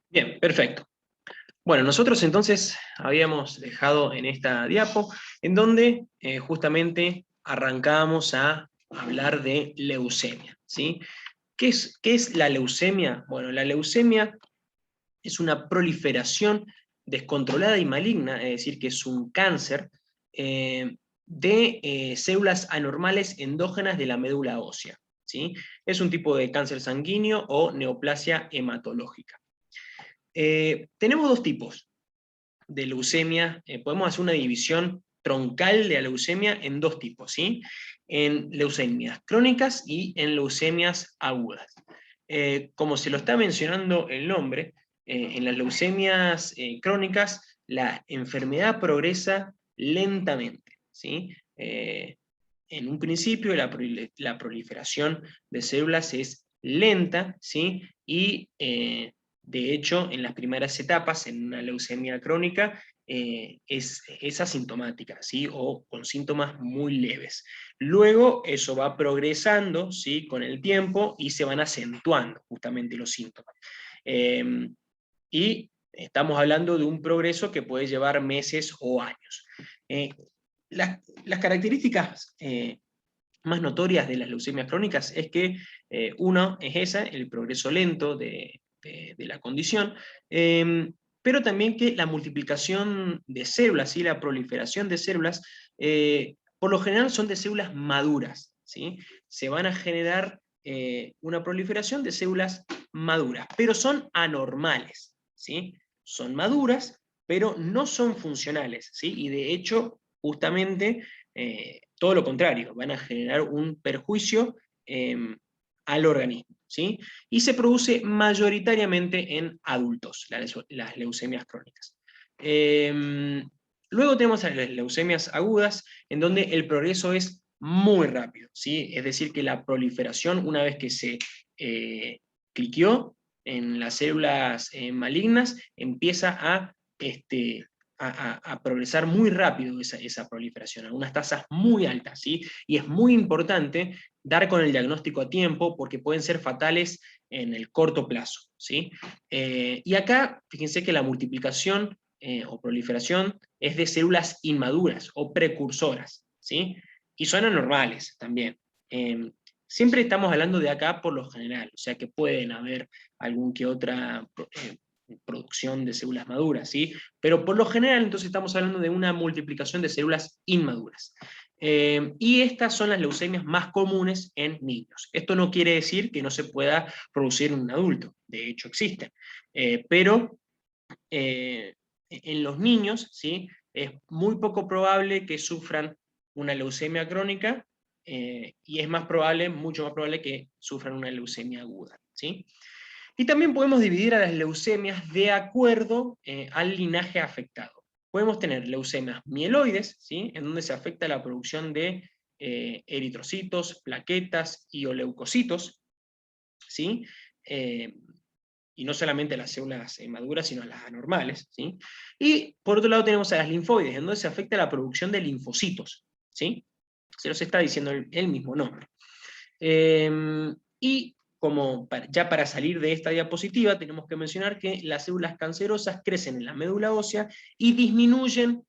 Bien, perfecto. Bueno, nosotros entonces habíamos dejado en esta diapo, en donde justamente arrancábamos a hablar de leucemia, ¿sí? Qué es la leucemia? Bueno, la leucemia es una proliferación descontrolada y maligna, es decir, que es un cáncer de células anormales endógenas de la médula ósea, ¿sí? Es un tipo de cáncer sanguíneo o neoplasia hematológica. Tenemos dos tipos de leucemia, podemos hacer una división troncal de la leucemia en dos tipos, ¿sí? En leucemias crónicas y en leucemias agudas. Como se lo está mencionando el nombre, en las leucemias crónicas la enfermedad progresa lentamente, ¿sí? En un principio la proliferación de células es lenta, ¿sí? Y de hecho, en las primeras etapas, en una leucemia crónica, es asintomática, ¿sí? O con síntomas muy leves. Luego eso va progresando, ¿sí? Con el tiempo y se van acentuando justamente los síntomas. Y estamos hablando de un progreso que puede llevar meses o años. Las características más notorias de las leucemias crónicas es que uno es esa, el progreso lento de la condición, pero también que la multiplicación de células y la proliferación de células, por lo general son de células maduras, ¿sí? Se van a generar una proliferación de células maduras, pero son anormales, ¿sí? Son maduras, pero no son funcionales, ¿sí? Y de hecho, justamente, todo lo contrario, van a generar un perjuicio al organismo, ¿sí? Y se produce mayoritariamente en adultos, las leucemias crónicas. Luego tenemos las leucemias agudas, en donde el progreso es muy rápido, ¿sí? Es decir, que la proliferación, una vez que se cliqueó en las células malignas, empieza a progresar muy rápido esa proliferación, a unas tasas muy altas, ¿sí? Y es muy importante dar con el diagnóstico a tiempo porque pueden ser fatales en el corto plazo, ¿sí? Y acá, fíjense que la multiplicación o proliferación es de células inmaduras o precursoras, ¿sí? Y son anormales también. Siempre estamos hablando de acá por lo general, o sea que pueden haber algún que otra producción de células maduras, ¿sí? Pero por lo general entonces estamos hablando de una multiplicación de células inmaduras. Y estas son las leucemias más comunes en niños. Esto no quiere decir que no se pueda producir en un adulto, de hecho existen, pero en los niños, ¿sí? Es muy poco probable que sufran una leucemia crónica y es más probable, mucho más probable que sufran una leucemia aguda, ¿sí? Y también podemos dividir a las leucemias de acuerdo al linaje afectado. Podemos tener leucemias mieloides, ¿sí? En donde se afecta la producción de eritrocitos, plaquetas y oleucocitos, ¿sí? Y no solamente las células maduras, sino las anormales, ¿sí? Y por otro lado tenemos a las linfoides, en donde se afecta la producción de linfocitos, ¿sí? Se los está diciendo el mismo nombre. Y ya para salir de esta diapositiva, tenemos que mencionar que las células cancerosas crecen en la médula ósea y disminuyen,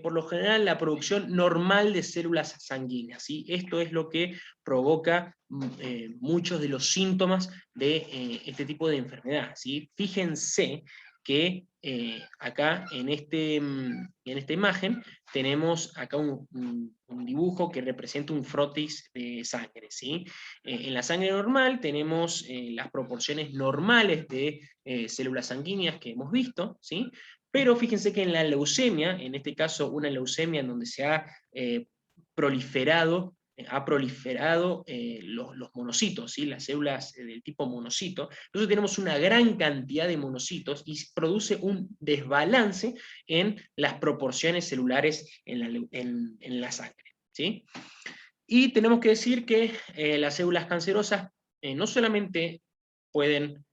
por lo general, la producción normal de células sanguíneas, ¿sí? Esto es lo que provoca muchos de los síntomas de este tipo de enfermedad, ¿sí? Fíjense que acá en esta imagen tenemos acá un dibujo que representa un frotis de sangre, ¿sí? En la sangre normal tenemos las proporciones normales de células sanguíneas que hemos visto, ¿sí? Pero fíjense que en la leucemia, en este caso una leucemia en donde se ha proliferado los monocitos, ¿sí? Las células del tipo monocito. Entonces tenemos una gran cantidad de monocitos y produce un desbalance en las proporciones celulares en la sangre, ¿sí? Y tenemos que decir que las células cancerosas no solamente pueden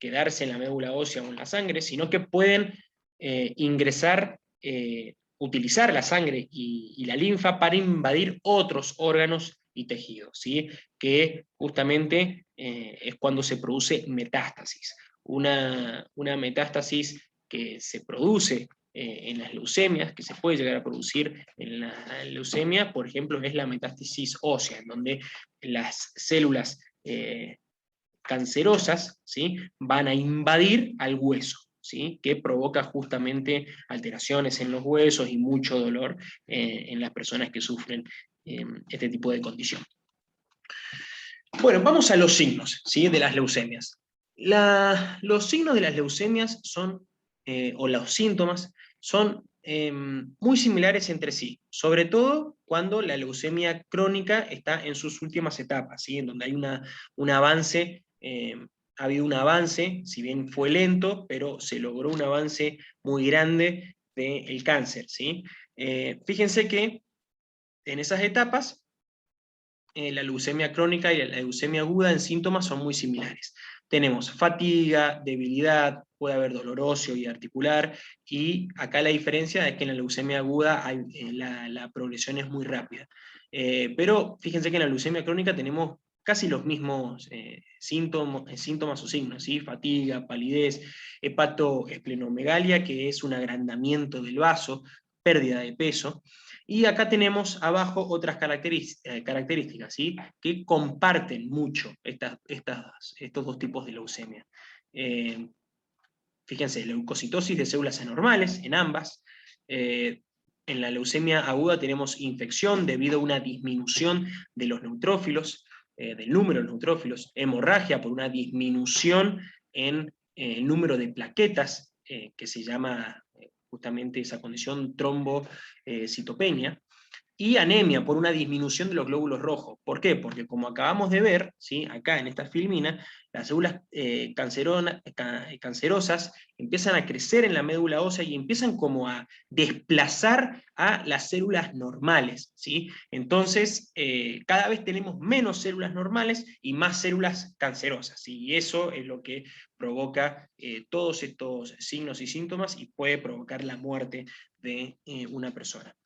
quedarse en la médula ósea o en la sangre, sino que pueden ingresar, utilizar la sangre y la linfa para invadir otros órganos y tejido, ¿sí? Que justamente es cuando se produce metástasis. Una metástasis que se produce en las leucemias, que se puede llegar a producir en la leucemia, por ejemplo, es la metástasis ósea, en donde las células cancerosas, ¿sí?, van a invadir al hueso, ¿sí?, que provoca justamente alteraciones en los huesos y mucho dolor en las personas que sufren este tipo de condición. Bueno, vamos a los signos, ¿sí?, de las leucemias. Los signos de las leucemias son, o los síntomas, son muy similares entre sí, sobre todo cuando la leucemia crónica está en sus últimas etapas, ¿sí?, en donde hay un avance, ha habido un avance, si bien fue lento, pero se logró un avance muy grande del cáncer, ¿sí? Fíjense que en esas etapas la leucemia crónica y la leucemia aguda en síntomas son muy similares. Tenemos fatiga, debilidad, puede haber dolor óseo y articular, y acá la diferencia es que en la leucemia aguda la progresión es muy rápida. Pero fíjense que en la leucemia crónica tenemos casi los mismos síntomas o signos, ¿sí? Fatiga, palidez, hepatoesplenomegalia, que es un agrandamiento del vaso, pérdida de peso. Y acá tenemos abajo otras características, ¿sí?, que comparten mucho estos dos tipos de leucemia. Fíjense, leucocitosis de células anormales en ambas. En la leucemia aguda tenemos infección debido a una disminución de los neutrófilos, del número de neutrófilos, hemorragia por una disminución en el número de plaquetas, que se llama justamente esa condición trombocitopenia, y anemia por una disminución de los glóbulos rojos. ¿Por qué? Porque como acabamos de ver, ¿sí?, acá en esta filmina, las células cancerosas empiezan a crecer en la médula ósea y empiezan como a desplazar a las células normales, ¿sí? Entonces, cada vez tenemos menos células normales y más células cancerosas, ¿sí? Y eso es lo que provoca todos estos signos y síntomas y puede provocar la muerte de una persona.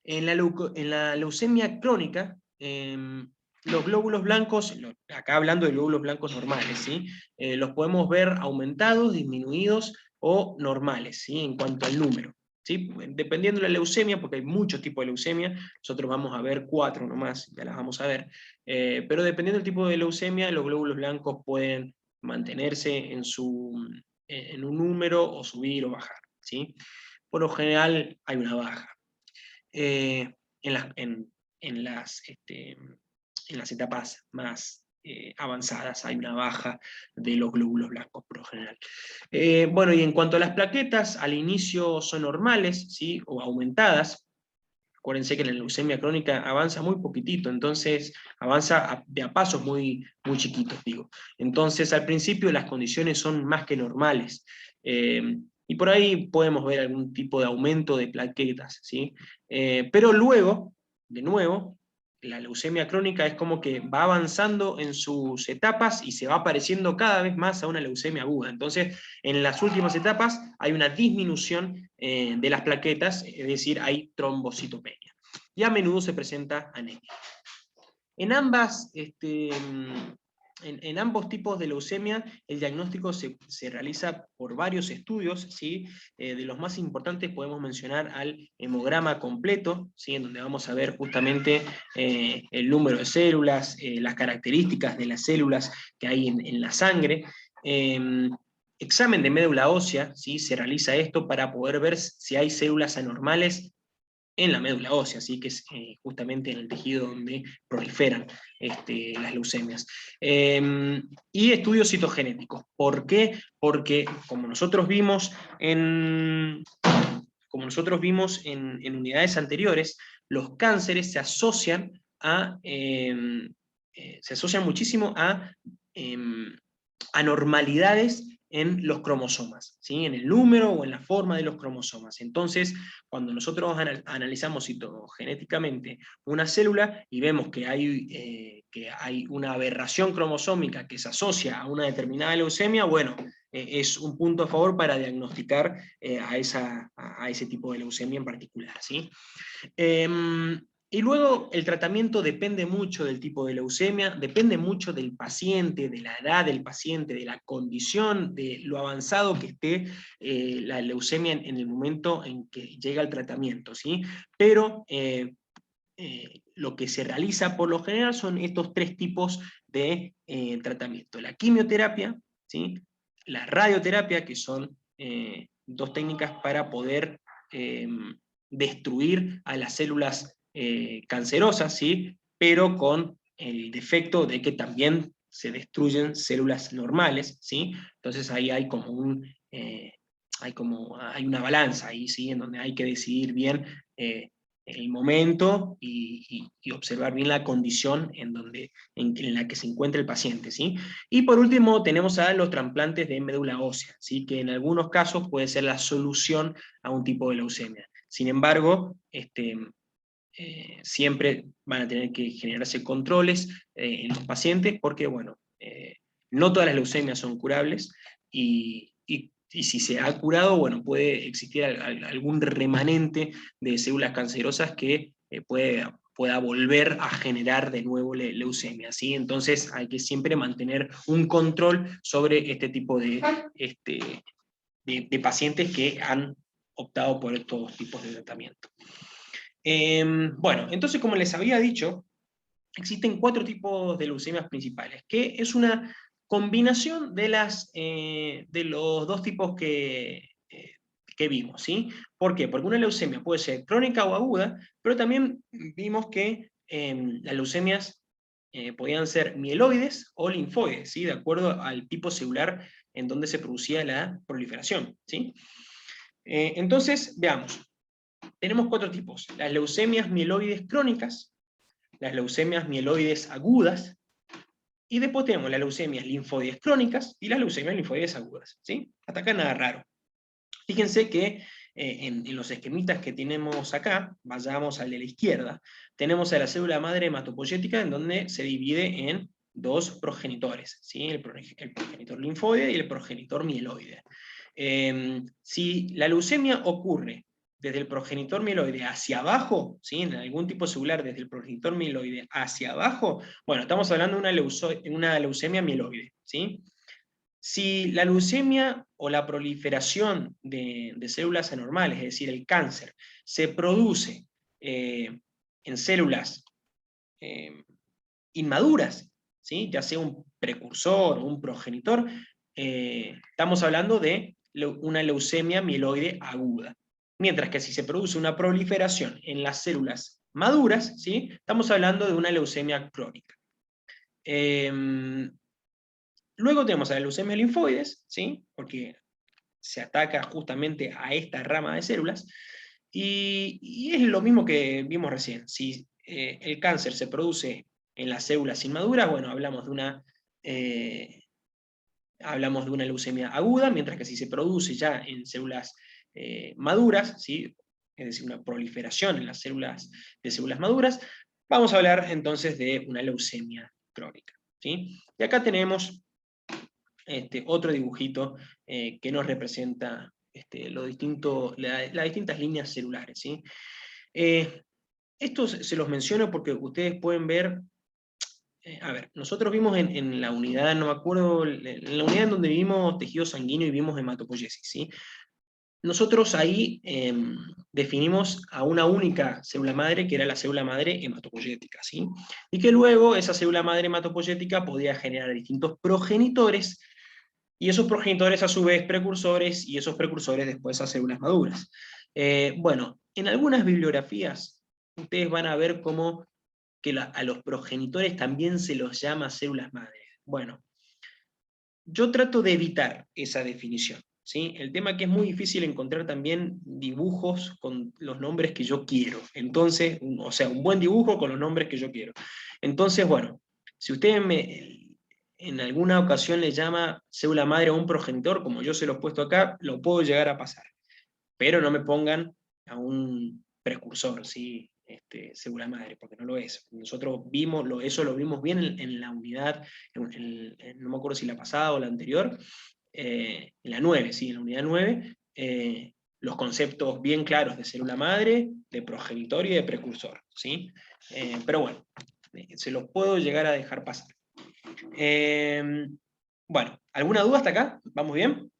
En la leucemia crónica, los glóbulos blancos, acá hablando de glóbulos blancos normales, ¿sí?, los podemos ver aumentados, disminuidos o normales, ¿sí?, en cuanto al número, ¿sí? Dependiendo de la leucemia, porque hay muchos tipos de leucemia, nosotros vamos a ver 4 nomás, ya las vamos a ver, pero dependiendo del tipo de leucemia, los glóbulos blancos pueden mantenerse en un número o subir o bajar, ¿sí? Por lo general hay una baja. En las etapas más avanzadas hay una baja de los glóbulos blancos por lo general. Bueno, y en cuanto a las plaquetas, al inicio son normales, ¿sí?, o aumentadas. Acuérdense que la leucemia crónica avanza muy poquitito, entonces avanza de a pasos muy, muy chiquitos, digo. Entonces al principio las condiciones son más que normales. Y por ahí podemos ver algún tipo de aumento de plaquetas, ¿sí? Pero luego, de nuevo, la leucemia crónica es como que va avanzando en sus etapas y se va pareciendo cada vez más a una leucemia aguda. Entonces, en las últimas etapas hay una disminución de las plaquetas, es decir, hay trombocitopenia. Y a menudo se presenta anemia. En ambos tipos de leucemia, el diagnóstico se realiza por varios estudios, ¿sí? De los más importantes podemos mencionar al hemograma completo, ¿sí?, en donde vamos a ver justamente el número de células, las características de las células que hay en la sangre. Examen de médula ósea, ¿sí?, se realiza esto para poder ver si hay células anormales en la médula ósea, ¿sí?, que es justamente en el tejido donde proliferan las leucemias. Y estudios citogenéticos. ¿Por qué? Porque como nosotros vimos en unidades anteriores, los cánceres se asocian muchísimo a anormalidades en los cromosomas, ¿sí?, en el número o en la forma de los cromosomas. Entonces, cuando nosotros analizamos citogenéticamente una célula y vemos que hay una aberración cromosómica que se asocia a una determinada leucemia, bueno, es un punto a favor para diagnosticar a ese tipo de leucemia en particular, ¿sí? Y luego el tratamiento depende mucho del tipo de leucemia, depende mucho del paciente, de la edad del paciente, de la condición, de lo avanzado que esté la leucemia en el momento en que llega el tratamiento, ¿sí? Pero lo que se realiza por lo general son estos tres tipos de tratamiento. La quimioterapia, ¿sí? La radioterapia, que son dos técnicas para poder destruir a las células cancerosas, ¿sí? Pero con el defecto de que también se destruyen células normales, ¿sí? Entonces ahí hay como hay una balanza ahí, ¿sí? En donde hay que decidir bien el momento y observar bien la condición en la que se encuentra el paciente, ¿sí? Y por último tenemos a los trasplantes de médula ósea, ¿sí? Que en algunos casos puede ser la solución a un tipo de leucemia. Sin embargo, siempre van a tener que generarse controles en los pacientes porque, bueno, no todas las leucemias son curables y si se ha curado, bueno, puede existir algún remanente de células cancerosas que pueda volver a generar de nuevo leucemia, ¿sí? Entonces hay que siempre mantener un control sobre este tipo de pacientes que han optado por estos tipos de tratamiento. Bueno, entonces como les había dicho, existen 4 tipos de leucemias principales, que es una combinación de los dos tipos que vimos, ¿sí? ¿Por qué? Porque una leucemia puede ser crónica o aguda, pero también vimos que las leucemias podían ser mieloides o linfoides, ¿sí? De acuerdo al tipo celular en donde se producía la proliferación, ¿sí? Entonces, veamos. Tenemos 4 tipos: las leucemias mieloides crónicas, las leucemias mieloides agudas, y después tenemos las leucemias linfoides crónicas y las leucemias linfoides agudas, ¿sí? Hasta acá nada raro. Fíjense que en los esquemitas que tenemos acá, vayamos al de la izquierda, tenemos a la célula madre hematopoyética en donde se divide en dos progenitores, ¿sí? El progenitor linfoide y el progenitor mieloide. Si la leucemia ocurre desde el progenitor mieloide hacia abajo, ¿sí? En algún tipo celular desde el progenitor mieloide hacia abajo, bueno, estamos hablando de una leucemia mieloide, ¿sí? Si la leucemia o la proliferación de células anormales, es decir, el cáncer, se produce en células inmaduras, ¿sí? Ya sea un precursor o un progenitor, estamos hablando de una leucemia mieloide aguda. Mientras que si se produce una proliferación en las células maduras, ¿sí? Estamos hablando de una leucemia crónica. Luego tenemos a las leucemias linfoides, ¿sí? Porque se ataca justamente a esta rama de células, y es lo mismo que vimos recién. Si el cáncer se produce en las células inmaduras, bueno, hablamos de una leucemia aguda, mientras que si se produce ya en células maduras, ¿sí? Es decir, una proliferación en las células maduras, vamos a hablar entonces de una leucemia crónica, ¿sí? Y acá tenemos otro dibujito que nos representa las distintas líneas celulares, ¿sí? Esto se los menciono porque ustedes pueden ver, a ver, nosotros vimos en la unidad, no me acuerdo, en la unidad en donde vimos tejido sanguíneo y vimos hematopoiesis, ¿sí? Nosotros ahí definimos a una única célula madre, que era la célula madre hematopoyética, ¿sí? Y que luego esa célula madre hematopoyética podía generar distintos progenitores, y esos progenitores a su vez precursores, y esos precursores después a células maduras. Bueno, en algunas bibliografías ustedes van a ver cómo que a los progenitores también se los llama células madres. Bueno, yo trato de evitar esa definición, ¿sí? El tema es que es muy difícil encontrar también dibujos con los nombres que yo quiero. Entonces, o sea, un buen dibujo con los nombres que yo quiero. Entonces, bueno, si ustedes en alguna ocasión le llama célula madre a un progenitor, como yo se lo he puesto acá, lo puedo llegar a pasar. Pero no me pongan a un precursor, ¿sí? Célula madre, porque no lo es. Nosotros vimos, eso lo vimos bien en la unidad, no me acuerdo si la pasada o la anterior, en la 9, ¿sí? En la unidad 9, los conceptos bien claros de célula madre, de progenitor y de precursor, ¿sí? Pero bueno, se los puedo llegar a dejar pasar. Bueno, ¿alguna duda hasta acá? ¿Vamos bien?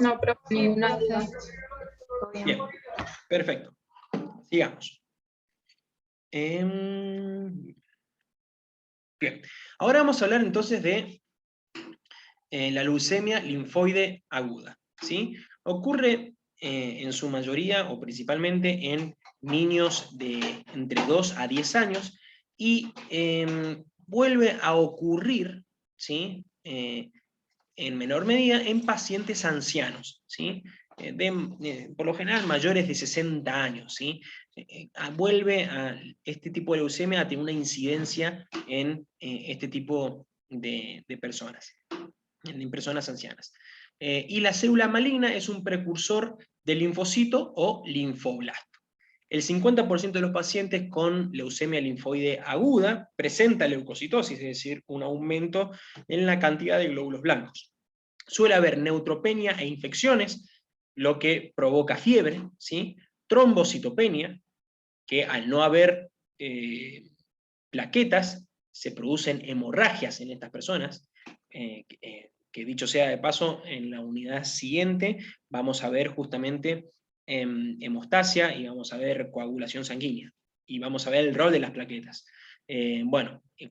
No, profe, ninguna duda. Bien, perfecto. Sigamos. Bien, ahora vamos a hablar entonces de la leucemia linfoide aguda, ¿sí? Ocurre en su mayoría o principalmente en niños de entre 2 a 10 años y vuelve a ocurrir, ¿sí? En menor medida en pacientes ancianos, ¿sí? Por lo general mayores de 60 años, ¿sí? Vuelve a este tipo de leucemia a tener una incidencia en este tipo de personas, en personas ancianas. Y la célula maligna es un precursor del linfocito o linfoblasto. El 50% de los pacientes con leucemia linfoide aguda presenta leucocitosis, es decir, un aumento en la cantidad de glóbulos blancos. Suele haber neutropenia e infecciones, lo que provoca fiebre, ¿sí? Trombocitopenia, que al no haber plaquetas, se producen hemorragias en estas personas, que dicho sea de paso, en la unidad siguiente vamos a ver justamente hemostasia y vamos a ver coagulación sanguínea, y vamos a ver el rol de las plaquetas.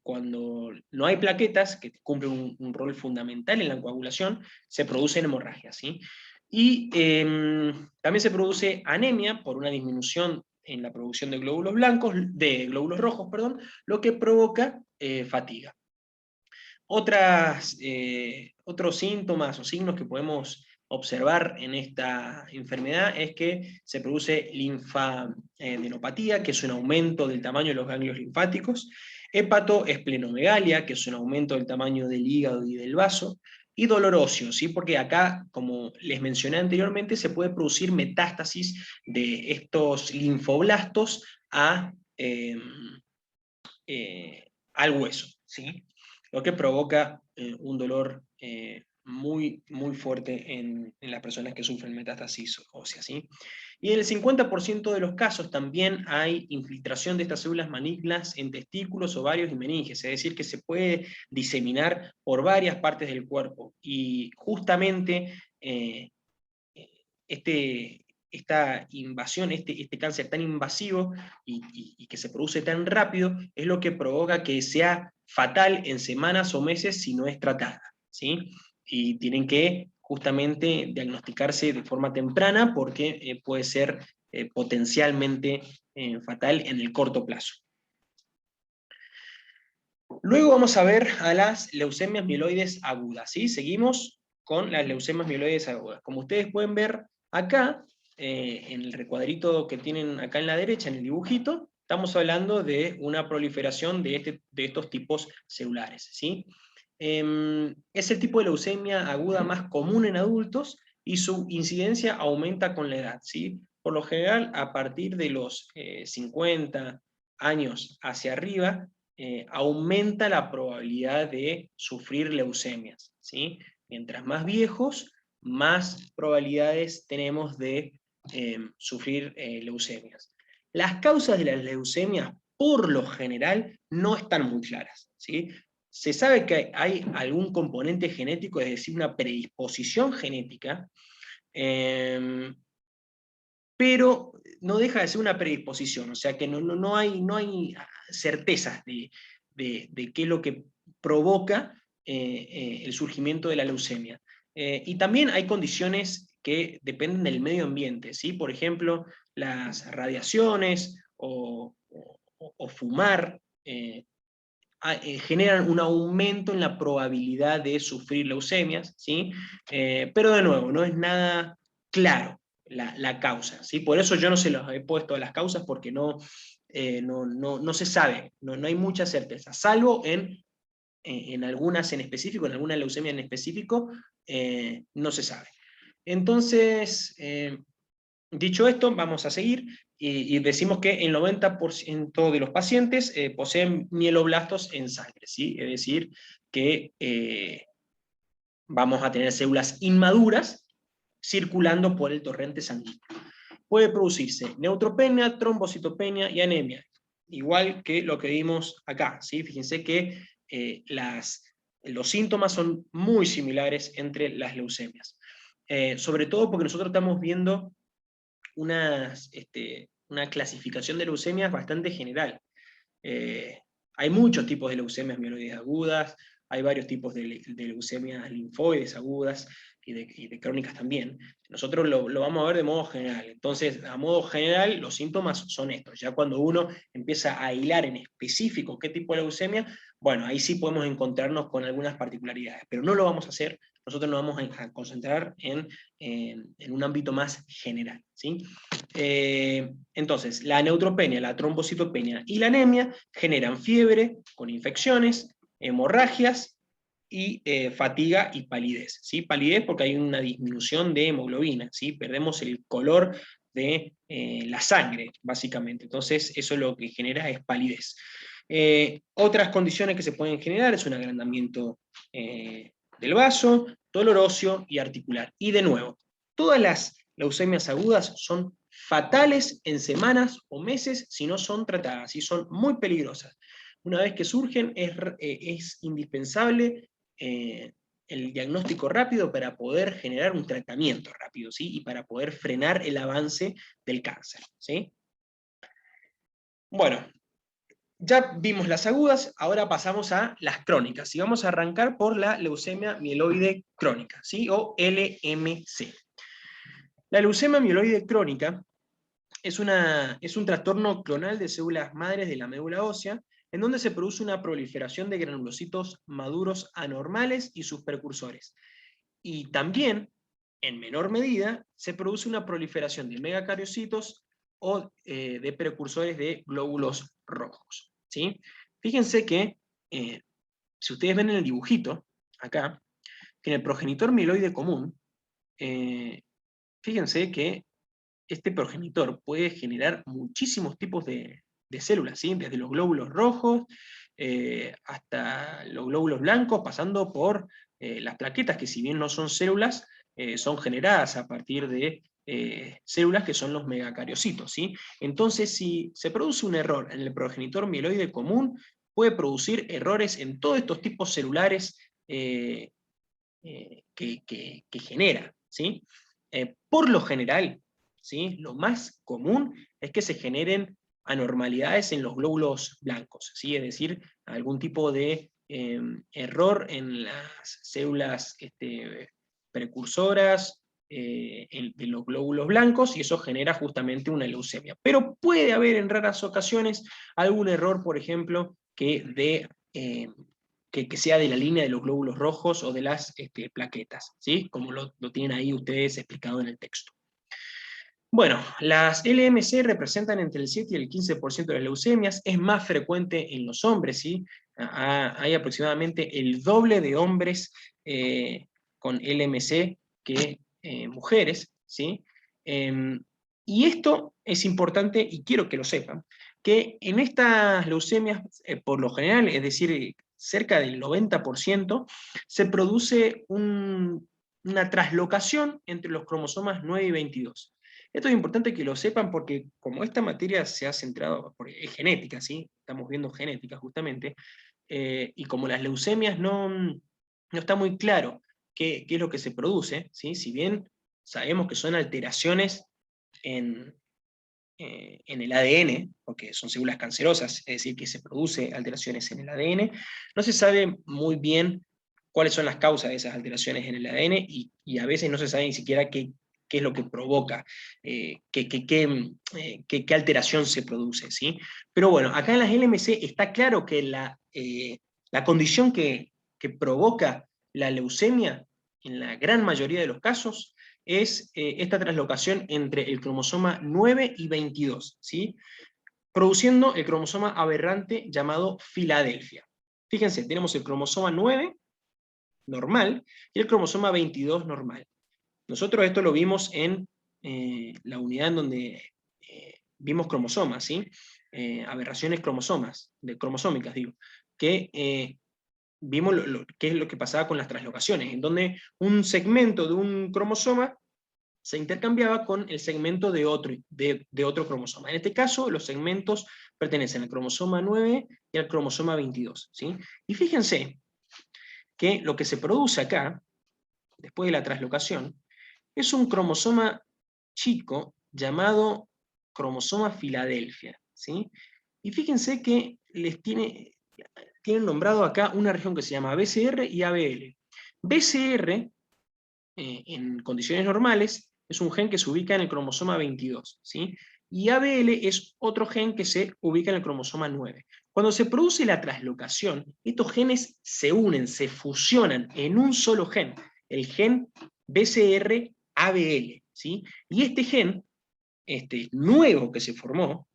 Cuando no hay plaquetas, que cumplen un rol fundamental en la coagulación, se producen hemorragias, ¿sí? Y también se produce anemia por una disminución en la producción de glóbulos blancos, de glóbulos rojos, perdón, lo que provoca fatiga. Otros síntomas o signos que podemos observar en esta enfermedad es que se produce linfadenopatía, que es un aumento del tamaño de los ganglios linfáticos, hepatoesplenomegalia, que es un aumento del tamaño del hígado y del vaso, y dolor óseo, ¿sí? Porque acá, como les mencioné anteriormente, se puede producir metástasis de estos linfoblastos al hueso, ¿sí? Lo que provoca un dolor muy, muy fuerte en las personas que sufren metástasis ósea, ¿sí? Y en el 50% de los casos también hay infiltración de estas células malignas en testículos, ovarios y meninges, es decir, que se puede diseminar por varias partes del cuerpo. Y justamente esta invasión, este cáncer tan invasivo y que se produce tan rápido, es lo que provoca que sea fatal en semanas o meses si no es tratada, ¿sí? Y tienen que justamente diagnosticarse de forma temprana porque puede ser potencialmente fatal en el corto plazo. Luego vamos a ver a las leucemias mieloides agudas, ¿sí? Seguimos con las leucemias mieloides agudas. Como ustedes pueden ver acá, en el recuadrito que tienen acá en la derecha, en el dibujito, estamos hablando de una proliferación de estos tipos celulares, ¿sí? Es el tipo de leucemia aguda más común en adultos y su incidencia aumenta con la edad, ¿sí? Por lo general, a partir de los 50 años hacia arriba, aumenta la probabilidad de sufrir leucemias, ¿sí? Mientras más viejos, más probabilidades tenemos de sufrir leucemias. Las causas de las leucemias, por lo general, no están muy claras, ¿sí? Se sabe que hay algún componente genético, es decir, una predisposición genética, pero no deja de ser una predisposición, o sea que no hay certezas de qué es lo que provoca el surgimiento de la leucemia. Y también hay condiciones que dependen del medio ambiente, ¿sí? Por ejemplo, las radiaciones o fumar generan un aumento en la probabilidad de sufrir leucemias, ¿sí? Pero de nuevo, no es nada claro la causa, ¿sí? Por eso yo no se los he puesto a las causas, porque no se sabe, no hay mucha certeza, salvo en algunas en específico, en alguna leucemia en específico, no se sabe. Entonces, dicho esto, vamos a seguir y decimos que el 90% de los pacientes poseen mieloblastos en sangre, ¿sí? Es decir, que vamos a tener células inmaduras circulando por el torrente sanguíneo. Puede producirse neutropenia, trombocitopenia y anemia, igual que lo que vimos acá, ¿sí? Fíjense que los síntomas son muy similares entre las leucemias. Sobre todo porque nosotros estamos viendo una clasificación de leucemias bastante general. Hay muchos tipos de leucemias mieloides agudas, hay varios tipos de leucemias linfoides agudas y de crónicas también. Nosotros lo vamos a ver de modo general. Entonces, a modo general, los síntomas son estos. Ya cuando uno empieza a hilar en específico qué tipo de leucemia, bueno, ahí sí podemos encontrarnos con algunas particularidades, pero no lo vamos a hacer. Nosotros nos vamos a concentrar en un ámbito más general, ¿sí? Entonces, la neutropenia, la trombocitopenia y la anemia generan fiebre con infecciones, hemorragias y fatiga y palidez, ¿sí? Palidez porque hay una disminución de hemoglobina, ¿sí? Perdemos el color de la sangre, básicamente. Entonces, eso lo que genera es palidez. Otras condiciones que se pueden generar es un agrandamiento del vaso, dolor óseo y articular. Y de nuevo, todas las leucemias agudas son fatales en semanas o meses si no son tratadas, y son muy peligrosas. Una vez que surgen es indispensable el diagnóstico rápido para poder generar un tratamiento rápido, ¿sí? Y para poder frenar el avance del cáncer, ¿sí? Bueno, ya vimos las agudas, ahora pasamos a las crónicas, y vamos a arrancar por la leucemia mieloide crónica, ¿sí? O LMC. La leucemia mieloide crónica es un trastorno clonal de células madres de la médula ósea, en donde se produce una proliferación de granulocitos maduros anormales y sus precursores. Y también, en menor medida, se produce una proliferación de megacariocitos o de precursores de glóbulos rojos, ¿sí? Fíjense que, si ustedes ven en el dibujito, acá, que en el progenitor mieloide común, fíjense que este progenitor puede generar muchísimos tipos de células, ¿sí? Desde los glóbulos rojos hasta los glóbulos blancos, pasando por las plaquetas, que si bien no son células, son generadas a partir de células que son los megacariocitos, ¿sí? Entonces, si se produce un error en el progenitor mieloide común, puede producir errores en todos estos tipos celulares que genera, ¿sí? Por lo general, ¿sí? Lo más común es que se generen anormalidades en los glóbulos blancos, ¿sí? Es decir, algún tipo de error en las células precursoras de los glóbulos blancos, y eso genera justamente una leucemia. Pero puede haber en raras ocasiones algún error, por ejemplo, que sea de la línea de los glóbulos rojos o de las plaquetas, ¿sí? Como lo tienen ahí ustedes explicado en el texto. Bueno, las LMC representan entre el 7 y el 15% de las leucemias, es más frecuente en los hombres, ¿sí? Hay aproximadamente el doble de hombres con LMC que mujeres, ¿sí? Y esto es importante, y quiero que lo sepan, que en estas leucemias, por lo general, es decir, cerca del 90%, se produce una traslocación entre los cromosomas 9 y 22. Esto es importante que lo sepan porque como esta materia se ha centrado, es genética, ¿sí? Estamos viendo genética justamente, y como las leucemias no está muy claro qué es lo que se produce, ¿sí? Si bien sabemos que son alteraciones en el ADN, porque son células cancerosas, es decir, que se produce alteraciones en el ADN, no se sabe muy bien cuáles son las causas de esas alteraciones en el ADN, y a veces no se sabe ni siquiera qué es lo que provoca, qué alteración se produce, ¿sí? Pero bueno, acá en las LMC está claro que la condición que provoca la leucemia, en la gran mayoría de los casos, es esta traslocación entre el cromosoma 9 y 22, ¿sí? Produciendo el cromosoma aberrante llamado Filadelfia. Fíjense, tenemos el cromosoma 9 normal y el cromosoma 22 normal. Nosotros esto lo vimos en la unidad en donde vimos cromosomas, ¿sí? Aberraciones cromosómicas, digo, que vimos qué es lo que pasaba con las translocaciones, en donde un segmento de un cromosoma se intercambiaba con el segmento de otro cromosoma. En este caso, los segmentos pertenecen al cromosoma 9 y al cromosoma 22. ¿Sí? Y fíjense que lo que se produce acá, después de la translocación, es un cromosoma chico llamado cromosoma Filadelfia. ¿Sí? Y fíjense que tienen nombrado acá una región que se llama BCR y ABL. BCR, en condiciones normales, es un gen que se ubica en el cromosoma 22, ¿sí? Y ABL es otro gen que se ubica en el cromosoma 9. Cuando se produce la translocación, estos genes se unen, se fusionan en un solo gen, el gen BCR-ABL, ¿sí? Y este gen, este nuevo que se formó,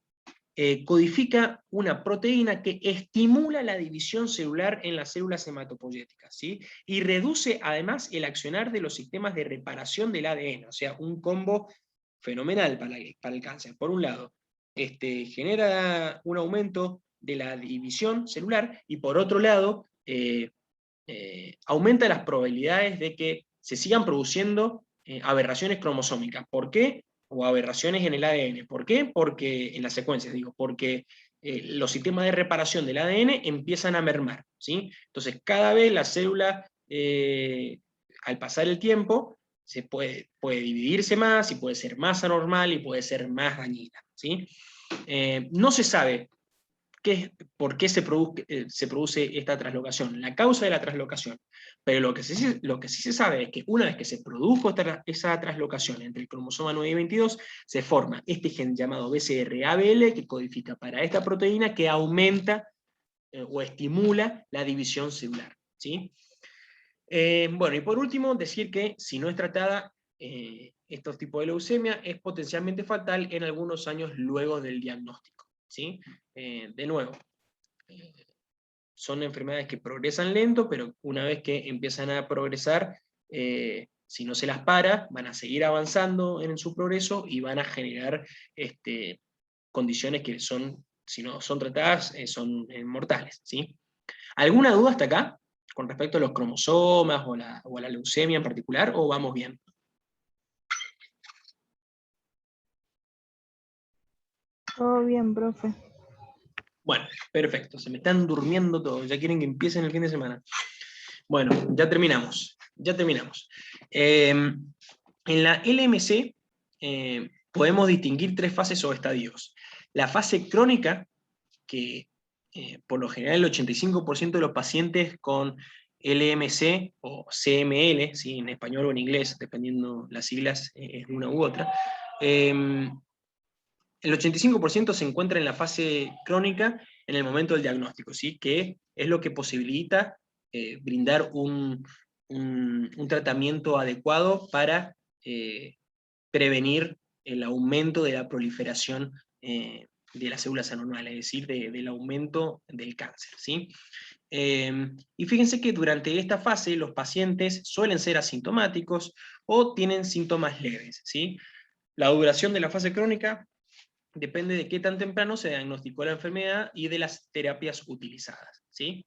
codifica una proteína que estimula la división celular en las células hematopoyéticas, ¿sí? Y reduce además el accionar de los sistemas de reparación del ADN, o sea, un combo fenomenal para el cáncer. Por un lado, genera un aumento de la división celular, y por otro lado, aumenta las probabilidades de que se sigan produciendo aberraciones cromosómicas. ¿Por qué? O aberraciones en el ADN. ¿Por qué? Porque, en las secuencias digo, porque los sistemas de reparación del ADN empiezan a mermar, ¿sí? Entonces, cada vez la célula, al pasar el tiempo, se puede dividirse más, y puede ser más anormal, y puede ser más dañina, ¿sí? No se sabe por qué se produce esta translocación, la causa de la translocación. Pero lo que sí se sabe es que una vez que se produjo esa translocación entre el cromosoma 9 y 22, se forma este gen llamado BCR-ABL, que codifica para esta proteína que aumenta o estimula la división celular, ¿sí? Bueno, y por último, decir que si no es tratada, estos tipos de leucemia es potencialmente fatal en algunos años luego del diagnóstico, ¿sí? De nuevo, son enfermedades que progresan lento, pero una vez que empiezan a progresar, si no se las para, van a seguir avanzando en su progreso y van a generar condiciones que son, si no son tratadas, son mortales, ¿sí? ¿Alguna duda hasta acá con respecto a los cromosomas o a la leucemia en particular, o vamos bien? Todo bien, profe. Bueno, perfecto, se me están durmiendo todos, ya quieren que empiecen el fin de semana. Bueno, ya terminamos, ya terminamos. En la LMC podemos distinguir 3 fases o estadios. La fase crónica, que por lo general el 85% de los pacientes con LMC o CML, ¿sí? En español o en inglés, dependiendo las siglas, es una u otra, el 85% se encuentra en la fase crónica en el momento del diagnóstico, ¿sí? Que es lo que posibilita brindar un tratamiento adecuado para prevenir el aumento de la proliferación de las células anormales, es decir, del aumento del cáncer, ¿sí? Y fíjense que durante esta fase los pacientes suelen ser asintomáticos o tienen síntomas leves, ¿sí? La duración de la fase crónica depende de qué tan temprano se diagnosticó la enfermedad y de las terapias utilizadas, ¿sí?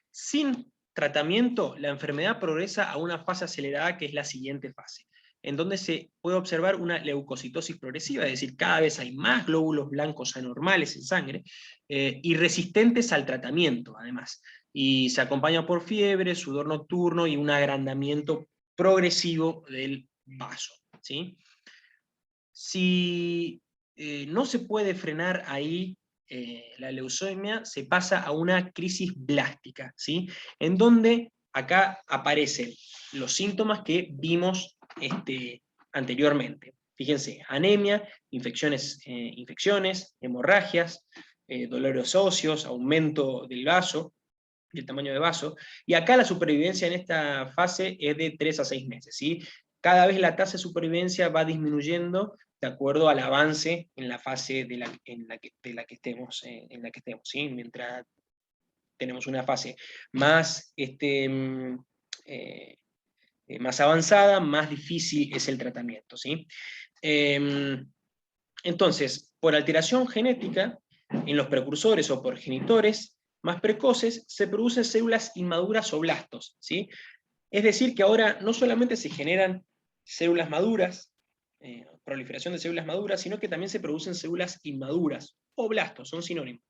Sin tratamiento, la enfermedad progresa a una fase acelerada, que es la siguiente fase, en donde se puede observar una leucocitosis progresiva, es decir, cada vez hay más glóbulos blancos anormales en sangre, y resistentes al tratamiento, además. Y se acompaña por fiebre, sudor nocturno y un agrandamiento progresivo del vaso, ¿sí? Si no se puede frenar ahí la leucemia, se pasa a una crisis blástica, ¿sí? En donde acá aparecen los síntomas que vimos anteriormente. Fíjense, anemia, infecciones, hemorragias, dolores óseos, aumento del vaso, del tamaño de vaso, y acá la supervivencia en esta fase es de 3 a 6 meses, ¿sí? Cada vez la tasa de supervivencia va disminuyendo de acuerdo al avance en la fase en la que estemos, ¿sí? Mientras tenemos una fase más, más avanzada, más difícil es el tratamiento, ¿sí? Entonces, por alteración genética, en los precursores o progenitores, más precoces, se producen células inmaduras o blastos, ¿sí? Es decir, que ahora no solamente se generan células maduras, proliferación de células maduras, sino que también se producen células inmaduras, o blastos, son sinónimos.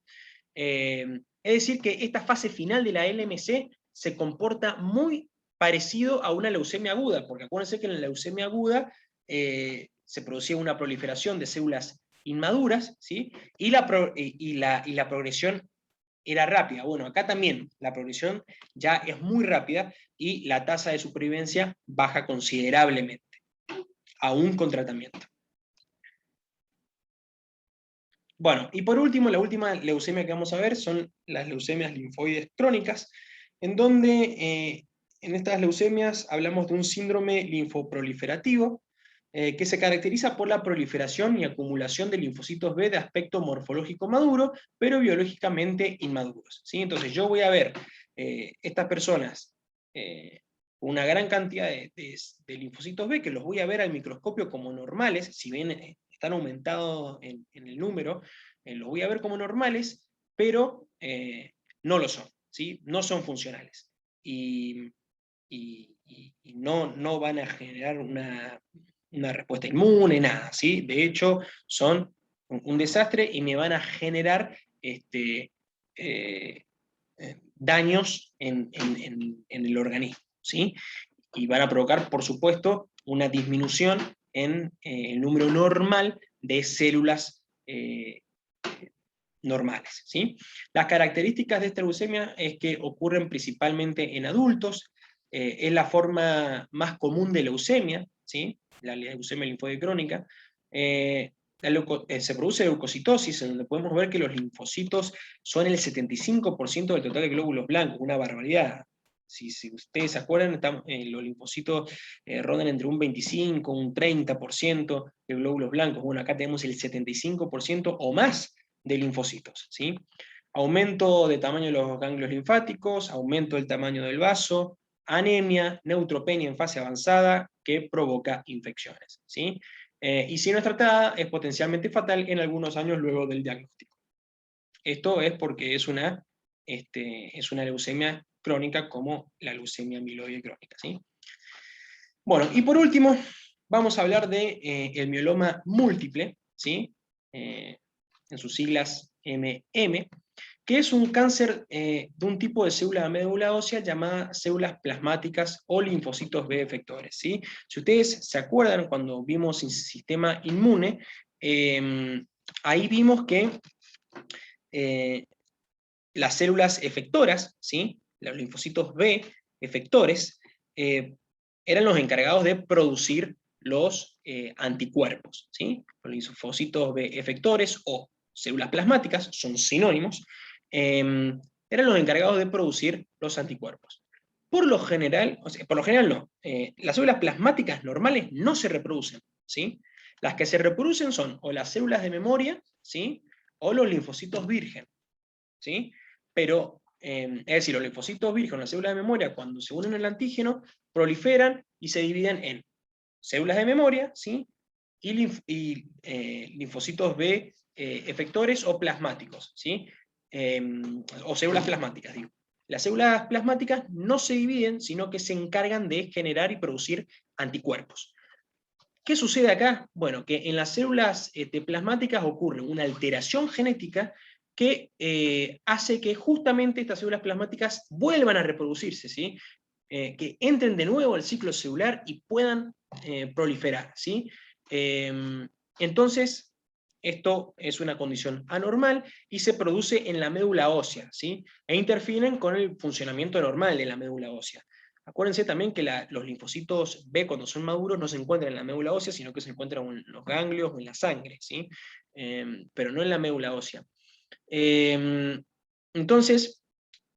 Es decir, que esta fase final de la LMC se comporta muy parecido a una leucemia aguda, porque acuérdense que en la leucemia aguda se producía una proliferación de células inmaduras, ¿sí? y la progresión era rápida. Bueno, acá también la progresión ya es muy rápida y la tasa de supervivencia baja considerablemente, aún con tratamiento. Bueno, y por último, la última leucemia que vamos a ver son las leucemias linfoides crónicas, en donde en estas leucemias hablamos de un síndrome linfoproliferativo, que se caracteriza por la proliferación y acumulación de linfocitos B de aspecto morfológico maduro, pero biológicamente inmaduros, ¿sí? Entonces yo voy a ver estas personas una gran cantidad de linfocitos B, que los voy a ver al microscopio como normales, si bien están aumentados en el número, los voy a ver como normales, pero no lo son, ¿sí? No son funcionales. Y no van a generar una respuesta inmune, nada, ¿sí? De hecho, son un desastre y me van a generar daños en el organismo, ¿sí? Y van a provocar, por supuesto, una disminución en el número normal de células normales, ¿sí? Las características de esta leucemia es que ocurren principalmente en adultos, es la forma más común de leucemia, ¿sí? La leucemia linfoide crónica. Se produce leucocitosis, en donde podemos ver que los linfocitos son el 75% del total de glóbulos blancos, una barbaridad. Si ustedes se acuerdan, los linfocitos rondan entre un 25, un 30% de glóbulos blancos. Bueno, acá tenemos el 75% o más de linfocitos, ¿sí? Aumento de tamaño de los ganglios linfáticos, aumento del tamaño del vaso, anemia, neutropenia en fase avanzada que provoca infecciones, ¿sí? Y si no es tratada, es potencialmente fatal en algunos años luego del diagnóstico. Esto es porque es una leucemia crónica como la leucemia amiloide crónica, ¿sí? Bueno, y por último, vamos a hablar de el mieloma múltiple, ¿sí? En sus siglas MM, que es un cáncer de un tipo de célula de médula ósea llamada células plasmáticas o linfocitos B efectores, ¿sí? Si ustedes se acuerdan cuando vimos el sistema inmune, ahí vimos que las células efectoras, ¿sí? Los linfocitos B efectores, eran los encargados de producir los anticuerpos, ¿sí? Los linfocitos B efectores o células plasmáticas, son sinónimos, eran los encargados de producir los anticuerpos. Por lo general no, las células plasmáticas normales no se reproducen, ¿sí? Las que se reproducen son o las células de memoria, ¿sí? O los linfocitos virgen, ¿sí? Pero, es decir, los linfocitos virgen, las células de memoria, cuando se unen al antígeno, proliferan y se dividen en células de memoria, ¿sí? y linfocitos B efectores o plasmáticos, ¿sí? O células plasmáticas, digo. Las células plasmáticas no se dividen, sino que se encargan de generar y producir anticuerpos. ¿Qué sucede acá? Bueno, que en las células plasmáticas ocurre una alteración genética que hace que justamente estas células plasmáticas vuelvan a reproducirse, ¿sí? Que entren de nuevo al ciclo celular y puedan proliferar, ¿sí? Entonces, esto es una condición anormal y se produce en la médula ósea, ¿sí? E interfieren con el funcionamiento normal de la médula ósea. Acuérdense también que los linfocitos B, cuando son maduros, no se encuentran en la médula ósea, sino que se encuentran en los ganglios o en la sangre, ¿sí? Pero no en la médula ósea. Entonces,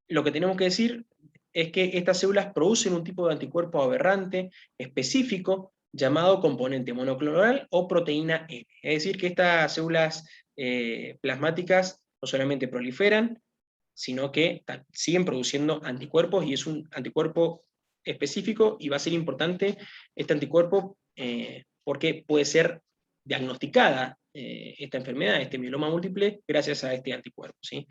lo que tenemos que decir es que estas células producen un tipo de anticuerpo aberrante específico llamado componente monoclonal o proteína M. Es decir, que estas células plasmáticas no solamente proliferan, sino que siguen produciendo anticuerpos, y es un anticuerpo específico, y va a ser importante este anticuerpo porque puede ser diagnosticada esta enfermedad, este mieloma múltiple, gracias a este anticuerpo, ¿sí?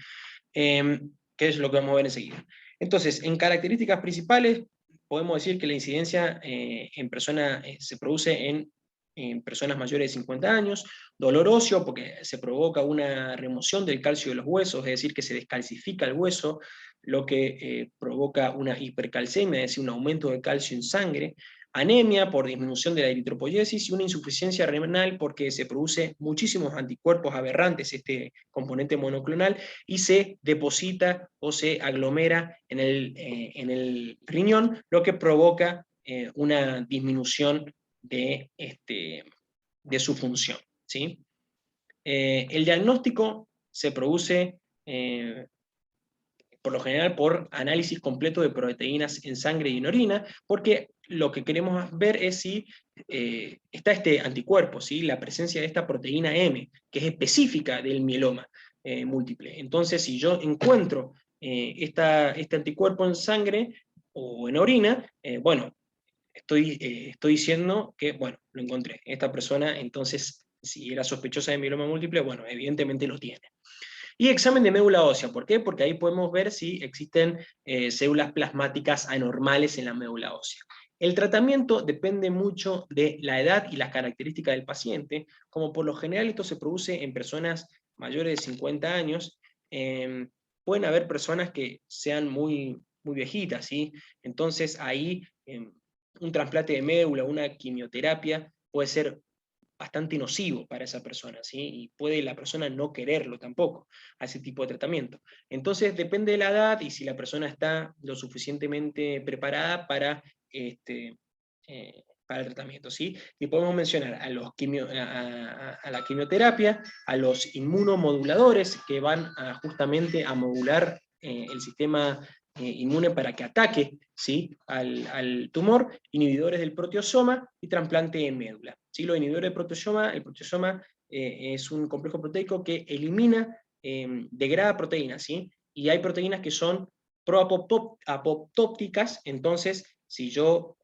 que es lo que vamos a ver enseguida. Entonces, en características principales, podemos decir que la incidencia en persona se produce en personas mayores de 50 años, dolor óseo porque se provoca una remoción del calcio de los huesos, es decir, que se descalcifica el hueso, lo que provoca una hipercalcemia, es decir, un aumento de calcio en sangre, anemia por disminución de la eritropoyesis y una insuficiencia renal porque se produce muchísimos anticuerpos aberrantes, este componente monoclonal, y se deposita o se aglomera en el riñón, lo que provoca una disminución de su función, ¿sí? El diagnóstico se produce por lo general por análisis completo de proteínas en sangre y en orina, porque lo que queremos ver es si está este anticuerpo, ¿sí? La presencia de esta proteína M, que es específica del mieloma múltiple. Entonces, si yo encuentro este anticuerpo en sangre o en orina, bueno, estoy diciendo que, bueno, lo encontré. Esta persona, entonces, si era sospechosa de mieloma múltiple, bueno, evidentemente lo tiene. Y examen de médula ósea, ¿por qué? Porque ahí podemos ver si existen células plasmáticas anormales en la médula ósea. El tratamiento depende mucho de la edad y las características del paciente, como por lo general esto se produce en personas mayores de 50 años, pueden haber personas que sean muy, muy viejitas, ¿sí? Entonces ahí un trasplante de médula, una quimioterapia puede ser bastante nocivo para esa persona, ¿sí? Y puede la persona no quererlo tampoco, a ese tipo de tratamiento. Entonces depende de la edad y si la persona está lo suficientemente preparada para el tratamiento, ¿sí? Y podemos mencionar a la quimioterapia, a los inmunomoduladores que van justamente a modular el sistema inmune para que ataque, ¿sí? al tumor, inhibidores del proteasoma y trasplante en médula. ¿Sí? Los inhibidores del proteasoma, el proteasoma es un complejo proteico que elimina, degrada proteínas, ¿sí? Y hay proteínas que son proapoptóticas, entonces si yo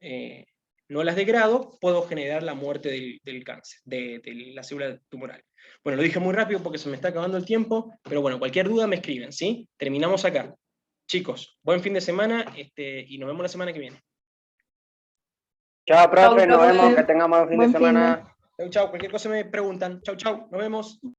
no las degrado, puedo generar la muerte del cáncer, de la célula tumoral. Bueno, lo dije muy rápido porque se me está acabando el tiempo, pero bueno, cualquier duda me escriben, ¿sí? Terminamos acá. Chicos, buen fin de semana y nos vemos la semana que viene. Chao, profe, nos profe. vemos, que tengamos un fin de Buen fin de. semana. Chau, chau, cualquier cosa me preguntan. Chau, chau, nos vemos.